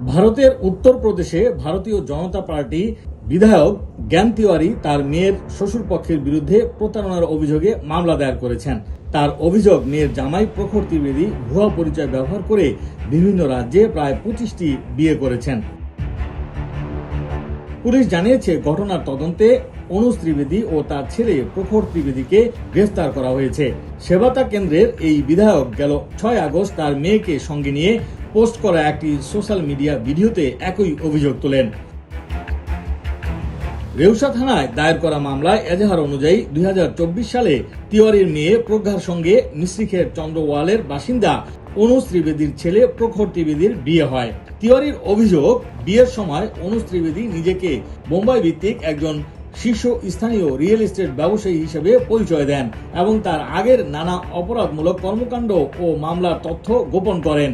ভারতের উত্তরপ্রদেশে ভারতীয় জনতা পার্টি বিধায়ক জ্ঞান তিওয়ারি তার মেয়ের শ্বশুরপক্ষের বিরুদ্ধে প্রতারণার অভিযোগে মামলা দায়ের করেছেন। তার অভিযোগ, মেয়ের জামাই প্রখর ত্রিবেদী ভুয়া পরিচয় ব্যবহার করে বিভিন্ন রাজ্যে প্রায় 25টি বিয়ে করেছেন। পুলিশ জানিয়েছে, ঘটনার তদন্তে অনুজ ত্রিবেদী ও তার ছেলে প্রখর ত্রিবেদীকে গ্রেফতার করা হয়েছে। সেবাতা কেন্দ্রের এই বিধায়ক গেল 6 আগস্ট তার মেয়েকে সঙ্গে নিয়ে পোস্ট করা একটি সোশ্যাল মিডিয়া ভিডিওতে একই অভিযোগ তোলেন। রেউসা থানায় দায়ের করা মামলায় এজাহার অনুযায়ী 2024 সালে তিওয়ারির মেয়ে প্রজ্ঞার সঙ্গে মিশ্রিখের চন্দ্রওয়ালের বাসিন্দা অনুজ ত্রিবেদীর ছেলে প্রখর ত্রিবেদীর বিয়ে হয়। তিওয়ারির অভিযোগ, বিয়ের সময় অনুজ ত্রিবেদী নিজেকে বোম্বাই ভিত্তিক একজন শীর্ষ স্থানীয় রিয়েল এস্টেট ব্যবসায়ী হিসেবে পরিচয় দেন এবং তার আগের নানা অপরাধমূলক কর্মকাণ্ড ও মামলার তথ্য গোপন করেন।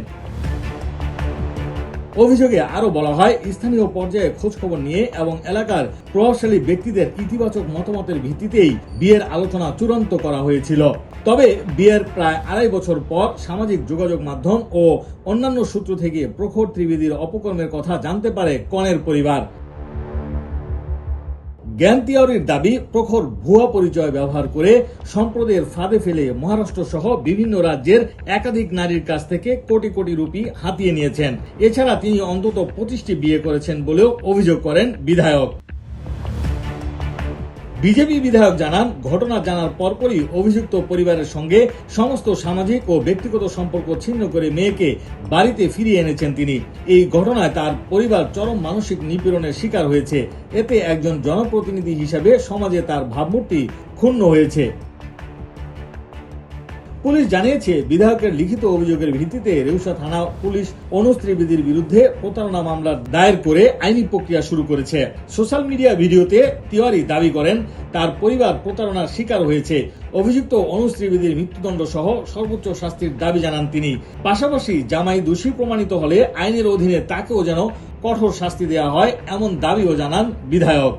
অভিযোগে আরো বলা হয়, স্থানীয় পর্যায়ে খোঁজখবর নিয়ে এবং এলাকার প্রভাবশালী ব্যক্তিদের ইতিবাচক মতামতের ভিত্তিতেই বিয়ের আলোচনা চূড়ান্ত করা হয়েছিল। তবে বিয়ের প্রায় 2.5 বছর পর সামাজিক যোগাযোগ মাধ্যম ও অন্যান্য সূত্র থেকে প্রখর ত্রিবেদীর অপকর্মের কথা জানতে পারে কনের পরিবার। জ্ঞান তিওয়ারির দাবি, প্রখর ভুয়া পরিচয় ব্যবহার করে সম্প্রদায়ের ফাঁদে ফেলে মহারাষ্ট্র সহ বিভিন্ন রাজ্যের একাধিক নারীর কাছ থেকে কোটি কোটি রুপি হাতিয়ে নিয়েছেন। এছাড়া তিনি অন্তত 25টি বিয়ে করেছেন বলেও অভিযোগ করেন বিধায়ক। বিজেপি বিধায়ক জানান, ঘটনা জানার পরপরই অভিযুক্ত পরিবারের সঙ্গে সমস্ত সামাজিক ও ব্যক্তিগত সম্পর্ক ছিন্ন করে মেয়েকে বাড়িতে ফিরিয়ে এনেছেন তিনি। এই ঘটনায় তার পরিবার চরম মানসিক নিপীড়নের শিকার হয়েছে। এতে একজন জনপ্রতিনিধি হিসেবে সমাজে তার ভাবমূর্তি ক্ষুণ্ণ হয়েছে। পুলিশ জানিয়েছে, বিধায়কের লিখিত অভিযোগের ভিত্তিতে রেউসা থানা পুলিশ অনুজ ত্রিবেদীর বিরুদ্ধে প্রতারণা মামলা দায়ের করে আইনি প্রক্রিয়া শুরু করেছে। সোশ্যাল মিডিয়া ভিডিওতে তিওয়ারি দাবি করেন, তার পরিবার প্রতারণার শিকার হয়েছে। অভিযুক্ত অনুজ ত্রিবেদীর মৃত্যুদণ্ড সহ সর্বোচ্চ শাস্তির দাবি জানান তিনি। পাশাপাশি জামাই দোষী প্রমাণিত হলে আইনের অধীনে তাকেও যেন কঠোর শাস্তি দেওয়া হয়, এমন দাবিও জানান বিধায়ক।